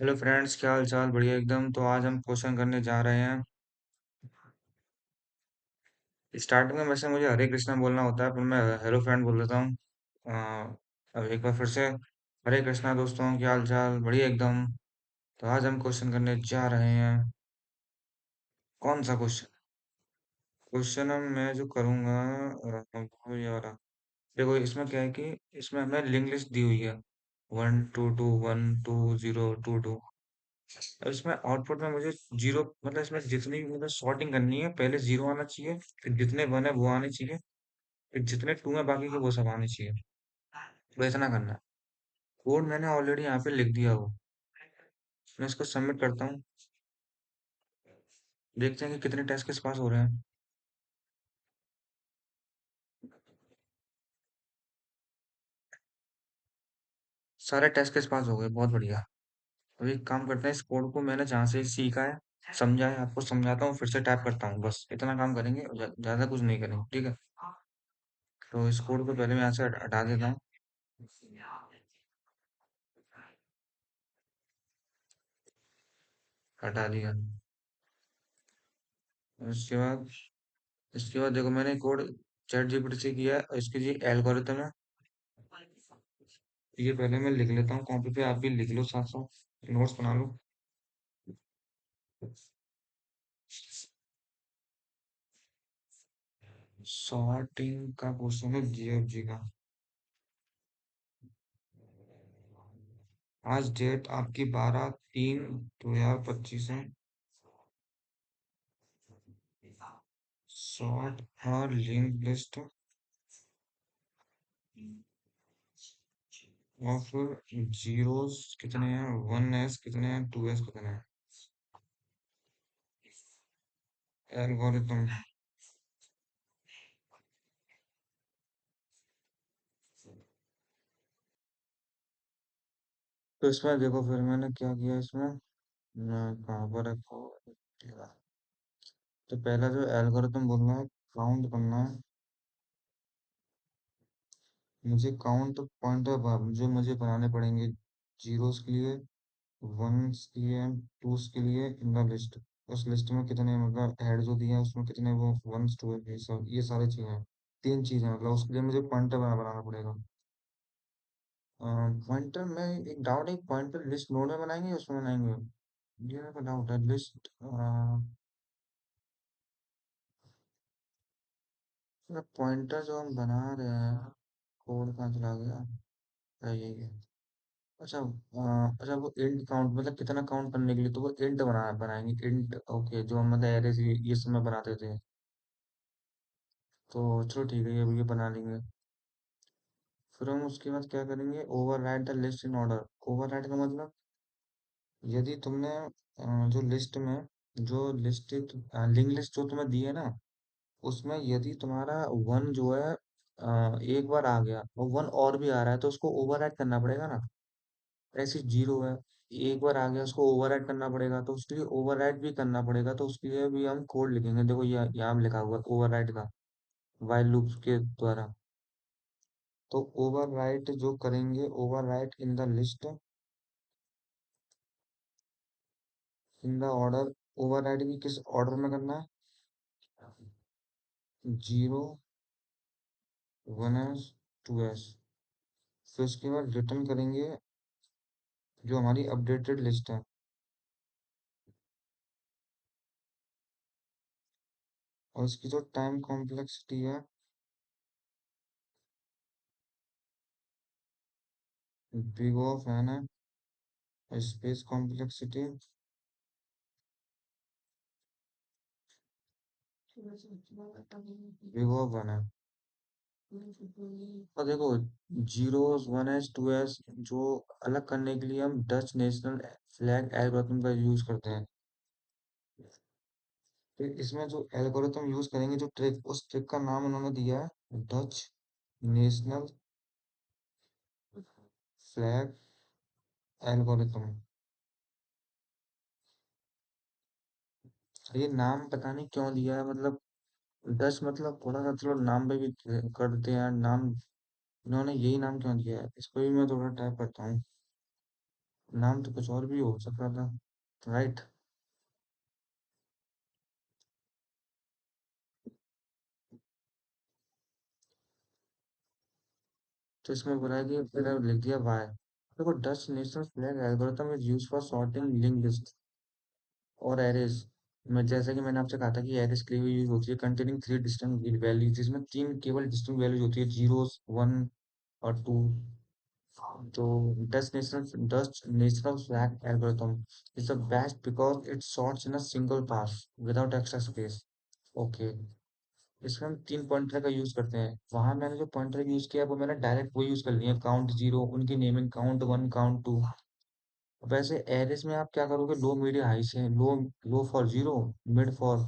Hello friends, क्या हाल चाल? बढ़िया एकदम। तो आज हम क्वेश्चन करने जा रहे हैं। स्टार्टिंग में वैसे मुझे हरे कृष्णा बोलना होता है, पर मैं हेलो फ्रेंड बोल देता हूँ। अब एक बार फिर से हरे कृष्णा दोस्तों, क्या हाल चाल? बढ़िया एकदम। तो आज हम क्वेश्चन करने जा रहे हैं। कौन सा क्वेश्चन? क्वेश्चन मैं जो करूँगा वो ये वाला। देखो, इसमें क्या है कि इसमें हमें लिंक लिस्ट दी हुई है। 1 2 2 1 2 0 2 2। अब इसमें आउटपुट में मुझे जीरो, मतलब इसमें जितनी भी मतलब सॉर्टिंग करनी है, पहले जीरो आना चाहिए, फिर जितने वन है वो आने चाहिए, फिर जितने टू है बाकी के वो सब आने चाहिए। तो इतना करना है। कोड मैंने ऑलरेडी यहाँ पे लिख दिया हो। मैं इसको सबमिट करता हूँ। देखते हैं कि कितने टेस्ट केस पास हो रहे हैं। सारे टेस्ट केस पास हो गए, बहुत बढ़िया। अब एक काम करते हैं, इस कोड को मैंने जहाँ से सीखा है, समझा है, आपको समझाता हूँ, फिर से टाइप करता हूँ। बस इतना काम करेंगे, ज्यादा कुछ नहीं करेंगे, ठीक है? तो इस कोड को पहले मैं यहाँ से हटा देता हूँ। हटा दिया। इसके बाद देखो, मैंने कोड चैट जीपीटी से किया है, और इसकी जी एल्गोरिथम है। ये पहले मैं लिख लेता हूँ कॉपी पे, आप भी लिख लो साथ साथ, नोट्स बना लो। सॉर्टिंग का क्वेश्चन है जीएफजी का। आज डेट आपकी 12/3/2025 है। सॉर्ट और लिंक लिस्ट ऑफ जीरोस कितने हैं, वन एस कितने हैं, टू एस कितने हैं। एल्गोरिथम। तो इसमें देखो, फिर मैंने क्या किया इसमें, कहाँ पर है? तो पहला जो एल्गोरिथम बोलना है, काउंट करना है। मुझे काउंट पॉइंटर जो मुझे बनाने पड़ेंगे, जीरोस के लिए, वंस के लिए, टूस के लिए इन द लिस्ट। उस लिस्ट में कितने, मतलब हेड जो दिया है उसमें कितने वो वंस टू है, ये सारी चीजें हैं। तीन चीजें, मतलब उसके लिए मुझे पॉइंटर बनाना पड़ेगा। पॉइंटर में एक डाउट है, पॉइंटर लिस्ट नोड में बनाएंगे या उसमें बनाएंगे? ये मेरा डाउट है। लिस्ट पॉइंटर जो हम बना रहे हैं, कोड कहाँ चला गया? यही है। अच्छा, अच्छा, वो इंट काउंट मतलब कितना काउंट करने के लिए, तो वो इंट बनाएंगे इंट। ओके, जो हम मतलब एरेज ये सब में बनाते थे। तो चलो ठीक है, ये बना लेंगे। फिर हम उसके बाद क्या करेंगे, override the list in order. Override का मतलब, यदि तुमने जो लिस्ट में, जो लिस्ट लिंक लिस्ट जो तुम्हें दी है ना, उसमें यदि तुम्हारा वन जो है एक बार आ गया और वन और भी आ रहा है, तो उसको ओवरराइड करना पड़ेगा ना। ऐसे जीरो है, एक बार आ गया, उसको ओवरराइड करना पड़ेगा, तो उसके लिए ओवरराइड भी करना पड़ेगा, तो उसके लिए भी हम कोड लिखेंगे। देखो ये यहाँ लिखा हुआ है ओवरराइड का, वाइल लूप के द्वारा। तो ओवरराइट जो करेंगे, overwrite in the list in the order. Overwrite भी किस ऑर्डर में करना है? Zero, ones, twos. फिर उसके बाद रिटर्न करेंगे जो हमारी अपडेटेड लिस्ट है। और इसकी जो टाइम कॉम्प्लेक्सिटी है, बिग ऑफ है ना, space complexity big of one है। और देखो, zeros, ones, twos जो अलग करने के लिए हम डच नेशनल फ्लैग एल्गोरिथम का यूज करते हैं। फिर इसमें जो एल्गोरिथम यूज करेंगे, जो ट्रिक, उस ट्रिक का नाम उन्होंने दिया है डच नेशनल फ्लैग एल्गोरिथम। ये नाम पता नहीं क्यों दिया है, मतलब डच, मतलब थोड़ा सा चलो नाम पे भी कर देते हैं नाम। इन्होंने यही नाम क्यों दिया है, इसको भी मैं थोड़ा टाइप करता हूँ। नाम तो कुछ और भी हो सकता था, राइट? तो इसमें बोला है कि मैंने लिख दिया वाई। देखो, Dutch national flag algorithm is use for sorting link list और एरेज। मैं जैसे कि मैंने आपसे कहा था कि एरेज के लिए यूज होती है कंटेनिंग थ्री डिस्टिंक्ट वैल्यूज, जिसमें तीन केवल डिस्टिंक्ट वैल्यूज होती है, जीरोस, वन और टू। तो Dutch national flag algorithm is the best because it sorts in a single pass without extra space. Okay, इसमें हम तीन पॉइंटर का यूज करते हैं। वहां मैंने जो पॉइंटर यूज किया वो मैंने डायरेक्ट वो यूज कर लिया, काउंट जीरो, उनकी naming count one count two. वैसे एरेस में आप क्या करोगे, लो मीडियम हाई से, low low for zero, mid for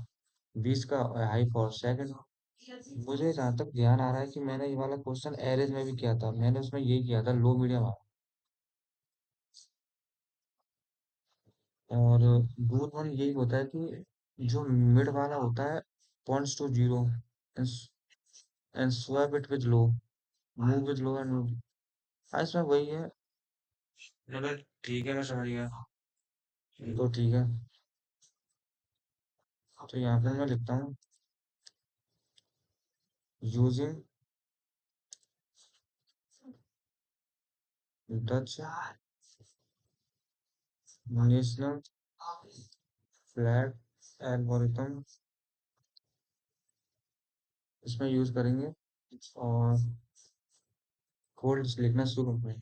20 का, हाई फॉर सेकंड। मुझे जहाँ तक ध्यान आ रहा है कि मैंने ये वाला क्वेश्चन एरेज में भी किया था, मैंने उसमें यही किया था, लो मीडियम। और दूर वन यही होता है कि जो मिड वाला होता है points to zero and swap it with low, move with low and move. हाँ, इसमें वही है। मतलब ठीक है, मैं समझ गया। तो ठीक है, तो यहाँ पे मैं लिखता हूँ using Dutch national flag algorithm, इसमें यूज करेंगे। और कोड लिखना शुरू करते हैं।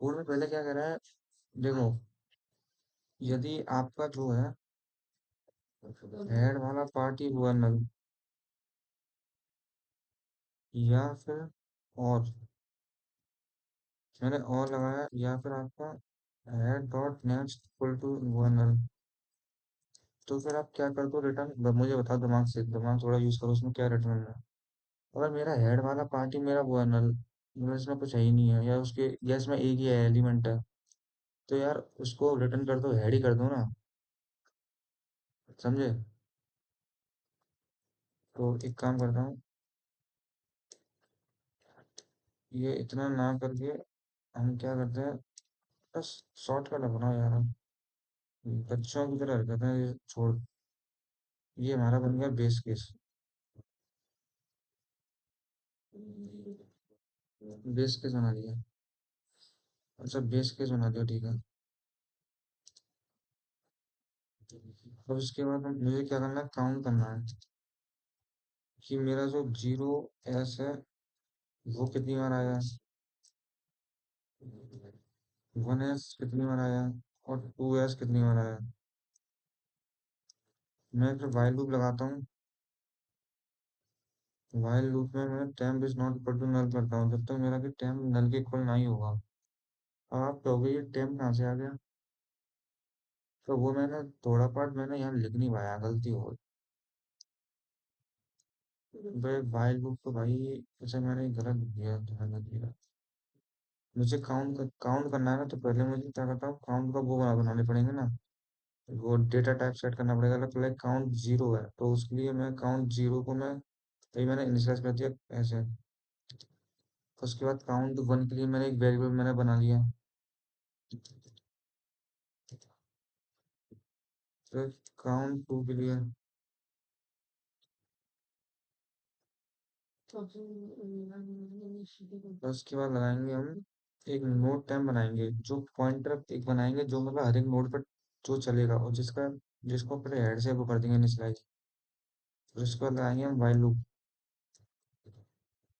कोड में पहले क्या कर रहा है, देखो, यदि आपका जो है हेड वाला पार्टी हुआ नल, या फिर और, मैंने और लगाया, या फिर आपका head dot next equal to one. तो फिर आप क्या कर दो रिटर्न, मुझे बताओ, दिमाग से दिमाग थोड़ा यूज करो, उसमें क्या रिटर्न है। अगर मेरा हेड वाला पार्टी मेरा वो है नल, मतलब इसमें कुछ है ही नहीं है, या उसके, या इसमें एक ही एलिमेंट है, तो यार उसको रिटर्न कर दो, हेड ही कर दो ना। समझे? तो एक काम करता हूँ, ये इतना ना करके हम क्या करते हैं, बस शॉर्टकट अपनाओ यार, हम बच्चों की तरह हरकत है ये छोड़। ये हमारा बन गया बेस केस। बेस केस बना लिया। अच्छा, बेस केस बना दिया, ठीक है। अब इसके बाद मुझे क्या करना है, काउंट करना है कि मेरा जो जीरो एस है वो कितनी बार आया, वन एस कितनी बार आया, और टू एस कितनी बार आया। मैं फिर वाइल लूप लगाता हूँ। वाइल लूप में मैं temp is not equal to null करता हूँ, जब तक मेरा कि टेम्प नल के इक्वल नहीं होगा। अब आप कहोगे ये टेम्प कहाँ से आ गया, तो वो मैंने थोड़ा पार्ट मैंने यहाँ लिख नहीं पाया, गलती हो गई। भाई वाइल लूप तो भाई, ऐसे मैंने गलत दिया, ध्यान नहीं दिया। मुझे काउंट करना है ना, तो पहले मुझे क्या करता हूँ, काउंट का वो बनाने पड़ेंगे ना, वो डेटा टाइप सेट करना पड़ेगा। लाइक काउंट जीरो है, तो उसके लिए मैं काउंट जीरो को मैं, अभी मैंने इनिशियलाइज कर दिया ऐसे। उसके बाद काउंट वन के लिए मैंने एक वेरिएबल मैंने बना लिया। फिर काउंट टू के लिए, फिर उसके बाद लगाएंगे हम एक नोड टाइम बनाएंगे, जो पॉइंटर एक बनाएंगे, जो मतलब हर एक नोड पर जो चलेगा, और जिसका, जिसको पहले हेड से वो कर देंगे इनिशियलाइज। फिर उसके बाद लगाएंगे हम वाइल लूप,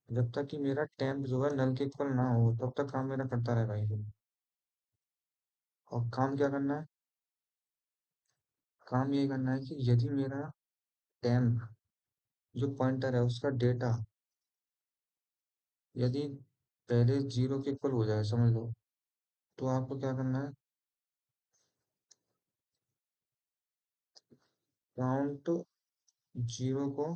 जब तक कि मेरा टेम्प जो है नल के इक्वल ना हो तब तक काम मेरा करता रहेगा ये। और काम क्या करना है, काम ये करना है कि यदि मेरा टेम्प जो पॉइंटर है उसका डेटा यदि पहले जीरो के इक्वल हो जाए, समझ लो, तो आपको क्या करना है, काउंट जीरो को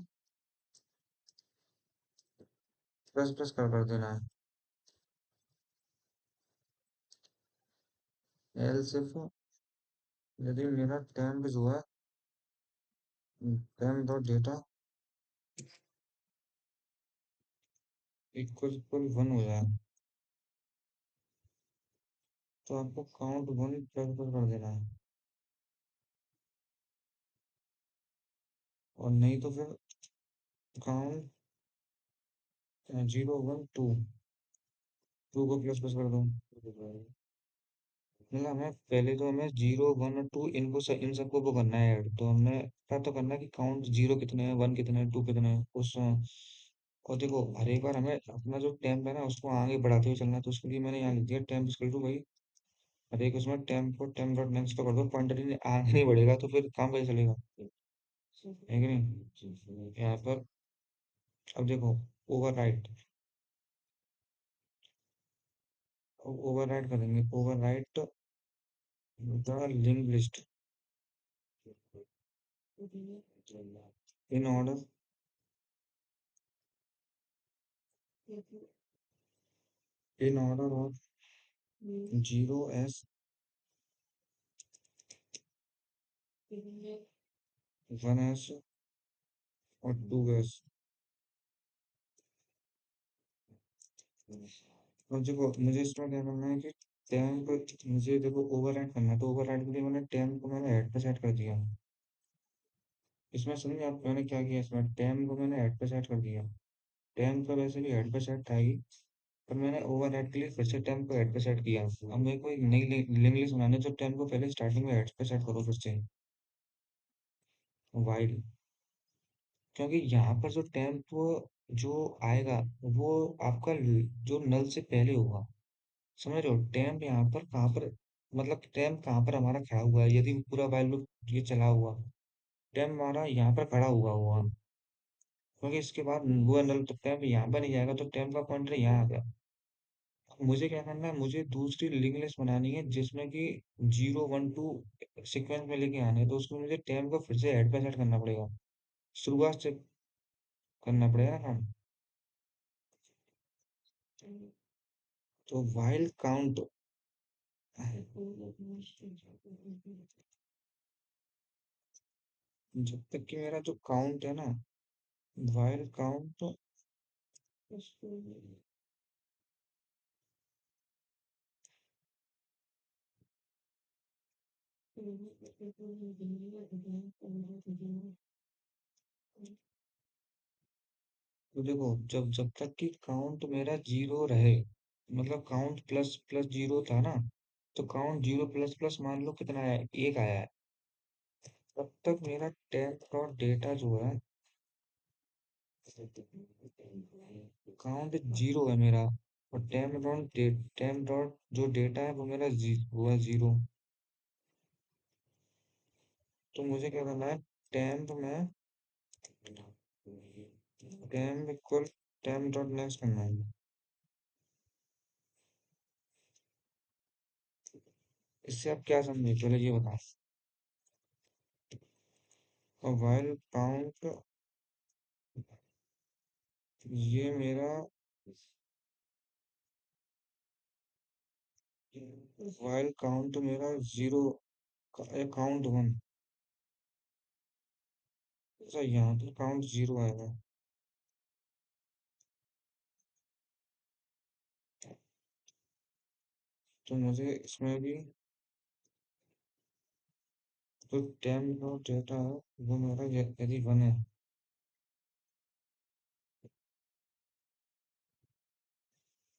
प्लस प्लस कर देना है। एल सिर्फ, यदि मेरा टेम्प जो है, temp dot data equal equal one हो जाए, तो आपको काउंट वन प्लस पर कर देना है, और नहीं तो फिर count zero one two, two को प्लस प्लस कर दो। मतलब हमें पहले तो हमें जीरो वन और टू इनको इन सबको वो करना है ऐड, तो हमें पता तो करना है कि काउंट जीरो कितने हैं, वन कितने हैं, टू कितने हैं उस और देखो हर एक बार हमें अपना जो टेम्प है ना उसको आगे बढ़ाते हुए चलना है, तो उसके लिए मैंने यहाँ लिख दिया टेम्प इक्वल टू भाई, हर एक उसमें टेम्प को टेम्प डॉट नेक्स्ट तो कर दो, पॉइंटर ही आगे नहीं बढ़ेगा तो फिर काम कैसे चलेगा, है कि नहीं। यहाँ पर अब देखो ओवरराइट, ओवरराइट करेंगे, overwrite the link list in order, in order of zero S, one S और टू एस। और देखो मुझे इसमें क्या करना है कि टेम्प, मुझे देखो ओवरराइड करना है, तो ओवरराइड के लिए मैंने टेम्प को मैंने हेड पे सेट कर दिया। इसमें समझिए आप मैंने क्या किया, इसमें टेम्प को मैंने हेड पे सेट कर दिया, टेम्प का वैसे भी हेड पे सेट था ही, पर मैंने ओवरराइड के लिए फिर से टेम्प को हेड पे सेट किया। अब मेरे को एक नई लिंक लिस्ट बनानी है, तो टेम्प को पहले स्टार्टिंग में हेड पे सेट करो फिर से, वाइड, क्योंकि यहाँ पर जो टेम्प जो आएगा वो आपका जो नल से पहले होगा, समझ रहे हो। टेम्प यहाँ पर कहाँ पर, मतलब टेम्प कहाँ पर हमारा खड़ा हुआ है, यदि पूरा वाइल लूप ये चला हुआ, टेम्प हमारा यहाँ पर खड़ा हुआ हुआ, क्योंकि इसके बाद वो नल तो टेम्प यहाँ पर नहीं जाएगा, तो टेम्प का पॉइंटर यहाँ आ गया। अब मुझे क्या करना है, मुझे दूसरी लिंक लिस्ट बनानी है जिसमें कि जीरो वन टू सीक्वेंस में लेके आने हैं, तो उसमें मुझे टेम्प को फिर से हेड पे सेट करना पड़ेगा, शुरुआत से करना पड़ेगा ना काम। तो वाइल काउंट, जब तक कि मेरा जो काउंट है ना, वाइल काउंट, तो देखो जब जब तक कि काउंट मेरा जीरो रहे, मतलब काउंट प्लस प्लस जीरो था ना, तो काउंट जीरो प्लस प्लस मान लो कितना आया है, एक आया है, तब तक मेरा टेम्प डॉट डेटा जो है, काउंट जीरो है मेरा, और टेम्प डॉट जो डेटा है वो मेरा वो है जीरो। तो मुझे क्या करना है, टेम्प में temp equal temp dot next करना है। इससे आप क्या समझे पहले ये बताओ। और वाइल काउंट, ये मेरा वाइल काउंट मेरा जीरो, काउंट वन, अच्छा यहाँ पर काउंट जीरो आएगा, तो मुझे इसमें भी जो टेम्प डॉट डेटा है वो मेरा यदि वन है,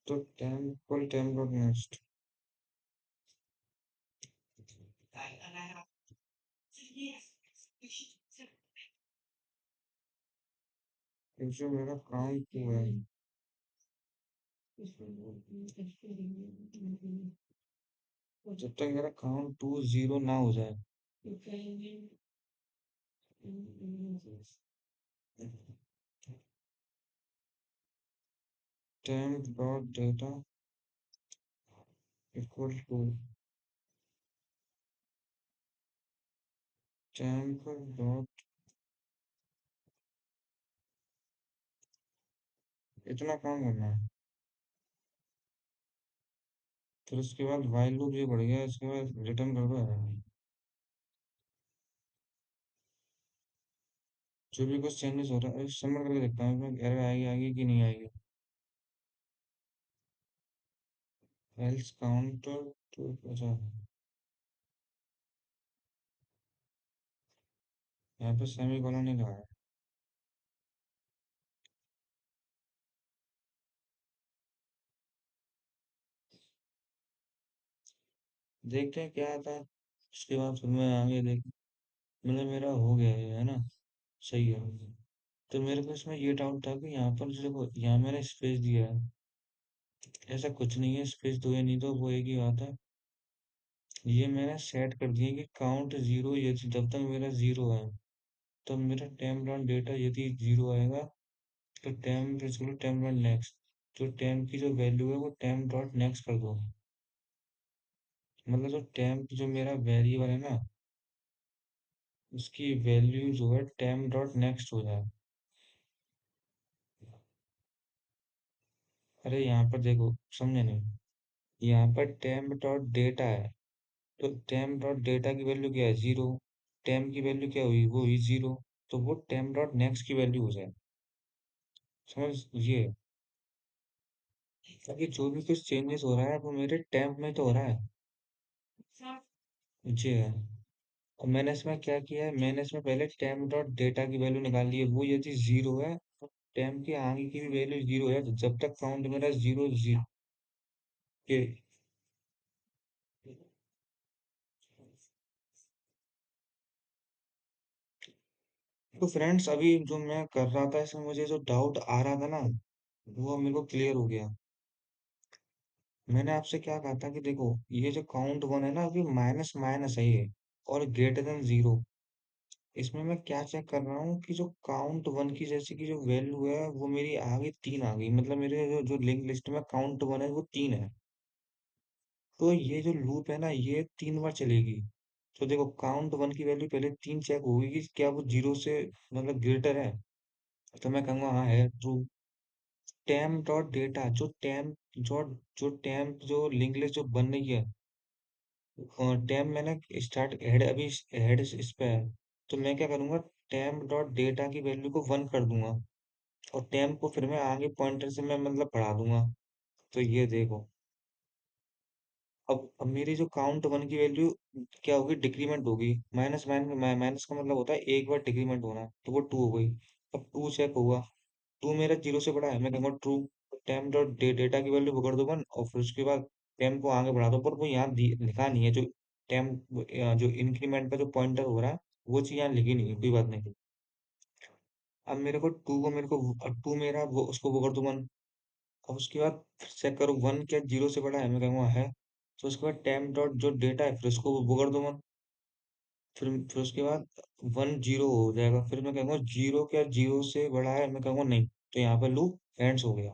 तो टेम्प डॉट नेक्स्ट, जो मेरा काउंट टू है, जब तक मेरा काउंट टू जीरो ना हो जाए, temp dot data equal to temp dot, इतना काम करना है। फिर उसके बाद वाइल लूप ये बढ़ गया, इसके बाद रिटर्न कर दो error। जो भी कुछ चेंजेस हो रहा है सबमिट करके देखता हूँ इसमें एरर आएगी आएगी कि नहीं आएगी। एल्स काउंटर टू, अच्छा यहाँ पे सेमी कॉलन नहीं लगा है। देखते हैं क्या आता है, उसके बाद फिर मैं आगे देख, मतलब मेरा हो गया है ना, सही है। तो मेरे को इसमें ये डाउट था कि यहाँ पर जो देखो यहाँ मैंने स्पेस दिया है, ऐसा कुछ नहीं है, स्पेस दो या नहीं दो वो एक ही बात है। ये मैंने सेट कर दिया कि काउंट जीरो, ये जब तक मेरा जीरो है तो मेरा टेम्प डॉट डेटा यदि जीरो आएगा तो टेम्प इसको टेम्प डॉट नेक्स्ट, जो टेम्प की जो वैल्यू है वो टेम्प डॉट नेक्स्ट कर दो। मतलब जो टेम्प जो मेरा वेरिएबल है ना, उसकी वैल्यू जो है टेम्प डॉट नेक्स्ट हो जाए। अरे यहाँ पर देखो, समझे नहीं, यहाँ पर टेम्प डॉट डेटा है, तो टेम्प डॉट डेटा की वैल्यू क्या है, जीरो। टेम्प की वैल्यू क्या हुई, वो हुई जीरो। तो वो टेम्प डॉट नेक्स्ट की वैल्यू हो जाए, समझ ये, ताकि जो भी कुछ चेंजेस हो रहा है वो मेरे टेम्प में तो हो रहा है। जी है। और मैंने इसमें क्या किया है, मैंने इसमें पहले टेम्प डॉट डेटा की वैल्यू निकाल ली है, वो यदि जीरो है तो टेम्प के आगे की भी वैल्यू जीरो है, तो जब तक काउंट मेरा जीरो जीरो के। तो फ्रेंड्स अभी जो मैं कर रहा था इसमें मुझे जो डाउट आ रहा था ना, वो मेरे को क्लियर हो गया। मैंने आपसे क्या कहा था कि देखो ये जो काउंट वन है ना, अभी माइनस माइनस है ये, और ग्रेटर देन जीरो। इसमें मैं क्या चेक कर रहा हूँ कि जो काउंट वन की जैसे कि जो वैल्यू है वो मेरी आ गई तीन आ गई, मतलब मेरे जो जो लिंक लिस्ट में काउंट वन है वो तीन है। तो ये जो लूप है ना ये तीन बार चलेगी। तो देखो काउंट वन की वैल्यू पहले तीन चेक होगी कि क्या वो जीरो से मतलब ग्रेटर है, तो मैं कहूँगा हाँ है, ट्रू। टेम्प डॉट डेटा जो टेम्प जो टेम्प जो लिंक लिस्ट जो बन रही है, टेम्प मैंने स्टार्ट हेड अभी हेड इस पे है, तो मैं क्या करूँगा, टेम्प डॉट डेटा की वैल्यू को वन कर दूंगा, और टेम्प को फिर मैं आगे पॉइंटर से मैं मतलब बढ़ा दूंगा। तो ये देखो, अब मेरी जो काउंट वन की वैल्यू क्या होगी, डिक्रीमेंट होगी। माइनस माइनस माइनस का मतलब होता है एक बार डिक्रीमेंट होना, तो वो टू हो गई। अब टू चेक होगा, टू मेरा जीरो से बड़ा है, मैं कहूँगा ट्रू। टेम्प डॉट डेटा की वैल्यू पकड़ दो वन, और फिर उसके बाद टेम्प को आगे बढ़ा दो, पर वो यहाँ लिखा नहीं है, जो टेम्प जो इंक्रीमेंट का जो पॉइंटर हो रहा है वो चीज़ यहाँ लिखी नहीं है, कोई बात नहीं। अब मेरे को टू को मेरे को टू मेरा वो उसको पकड़ दो वन, अब उसके बाद फिर चेक करो वन क्या जीरो से बड़ा है, मैं कहूँगा है। तो उसके बाद टेम्प डॉट जो डेटा है फिर उसको पकड़ दो वन, फिर उसके बाद वन जीरो हो जाएगा, फिर मैं कहूँगा जीरो क्या जीरो से बड़ा है, मैं कहूँगा नहीं, तो यहाँ पर लूप एंड्स हो गया।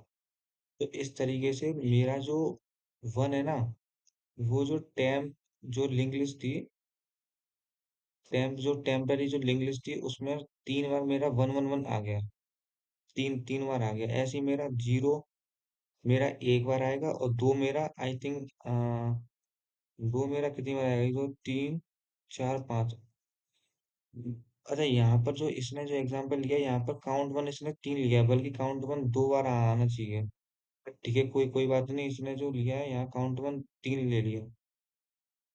तो इस तरीके से मेरा जो वन है ना, वो जो टेम्प जो लिंक लिस्ट थी, टेम्प जो टेम्पररी जो लिंक लिस्ट थी उसमें तीन बार मेरा वन वन वन आ गया, तीन तीन बार आ गया। ऐसे ही मेरा जीरो मेरा एक बार आएगा, और दो मेरा आई थिंक दो मेरा कितनी बार आएगा, दो तीन चार पाँच। अच्छा यहाँ पर जो इसने जो एग्जांपल लिया यहाँ पर काउंट वन इसने तीन लिया है, बल्कि काउंट वन दो बार आना चाहिए। ठीक है, कोई कोई बात नहीं, इसने जो लिया है यहाँ काउंट वन तीन ले लिया,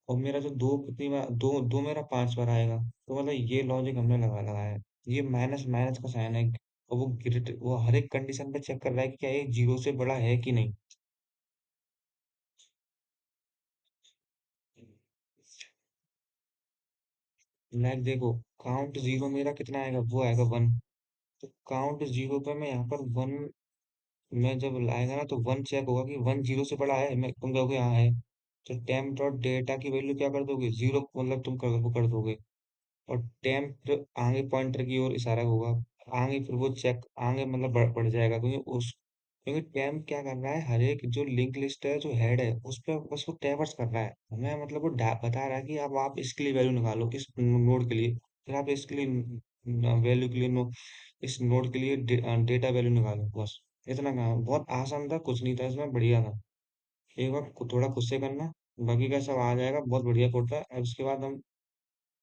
और मेरा जो दो कितनी बार दो दो मेरा पांच बार आएगा, तो मतलब ये लॉजिक हमने लगाया है। ये माइनस माइनस का साइन है, और वो ग्रेट वो हर एक कंडीशन पे चेक कर रहा है कि क्या ये जीरो से बड़ा है कि नहीं। लाइक देखो, काउंट जीरो मेरा कितना आएगा, वो आएगा वन। तो काउंट जीरो पे मैं यहाँ पर वन, मैं जब लाएगा ना तो वन चेक होगा कि वन जीरो से बड़ा है, मैं तुम कहोगे हाँ है, तो टेम्प डॉट डेटा की वैल्यू क्या कर दोगे, जीरो, मतलब तुम वो कर दोगे, और टेम्प फिर आगे पॉइंटर की ओर इशारा होगा, आगे फिर वो चेक आगे मतलब बढ़ जाएगा, क्योंकि टेम्प क्या कर रहा है, हर एक जो लिंक लिस्ट है जो हेड है उस पर बस वो ट्रैवर्स कर रहा है हमें, मतलब वो बता रहा है कि अब आप इसके लिए वैल्यू निकालो इस नोड के लिए, फिर आप इसके लिए वैल्यू के लिए इस नोड के लिए डेटा वैल्यू निकालो, बस इतना काम, बहुत आसान था, कुछ नहीं था इसमें, बढ़िया था। एक बार थोड़ा खुद से करना, बाकी का सब आ जाएगा, बहुत बढ़िया कोड था। अब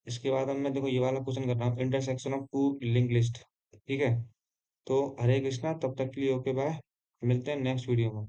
इसके बाद हम मैं देखो ये वाला क्वेश्चन कर रहा हूँ, intersection of two link list. ठीक है, तो हरे कृष्णा, तब तक के लिए ओके बाय, मिलते हैं नेक्स्ट वीडियो में।